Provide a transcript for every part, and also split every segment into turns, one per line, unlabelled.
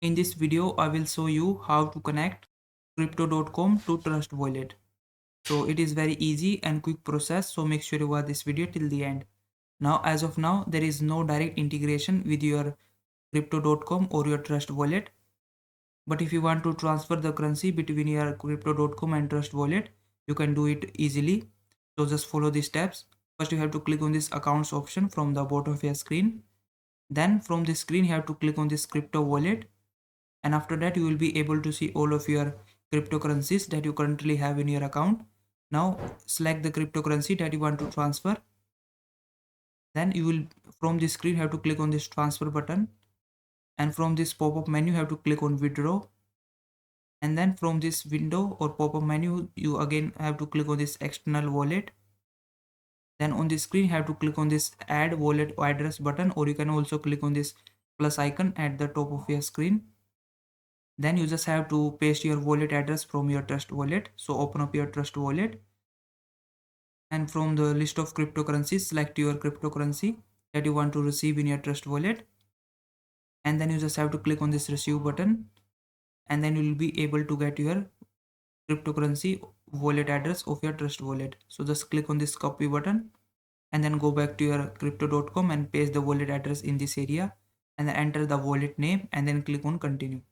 In this video, I will show you how to connect Crypto.com to Trust Wallet. So it is very easy and quick process. So make sure you watch this video till the end. Now, as of now, there is no direct integration with your Crypto.com or your Trust Wallet. But if you want to transfer the currency between your Crypto.com and Trust Wallet, you can do it easily. So just follow these steps. First, you have to click on this accounts option from the bottom of your screen. Then from this screen, you have to click on this crypto wallet, and after that you will be able to see all of your cryptocurrencies that you currently have in your account. Now select the cryptocurrency that you want to transfer. Then you will, from this screen, have to click on this transfer button, and from this pop-up menu you have to click on withdraw. And then from this window or pop-up menu you again have to click on this external wallet. Then on the screen you have to click on this add wallet address button, or you can also click on this plus icon at the top of your screen. Then you just have to paste your wallet address from your Trust Wallet. So open up your Trust Wallet, and from the list of cryptocurrencies select your cryptocurrency that you want to receive in your Trust Wallet. And then you just have to click on this receive button, and then you will be able to get your cryptocurrency wallet address of your Trust Wallet. So just click on this copy button, and then go back to your crypto.com and paste the wallet address in this area, and then enter the wallet name, and then click on continue.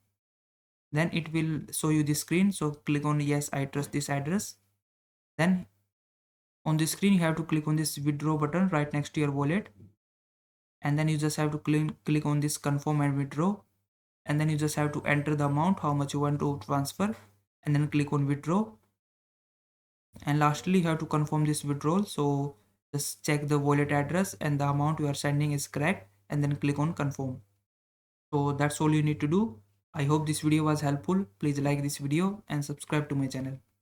Then it will show you this screen. So click on yes, I trust this address. Then on the screen you have to click on this withdraw button right next to your wallet, and then you just have to click on this confirm and withdraw, and then you just have to enter the amount how much you want to transfer, and then click on withdraw. And lastly you have to confirm this withdrawal. So just check the wallet address and the amount you are sending is correct, and then click on confirm. So that's all you need to do. I hope this video was helpful. Please like this video and subscribe to my channel.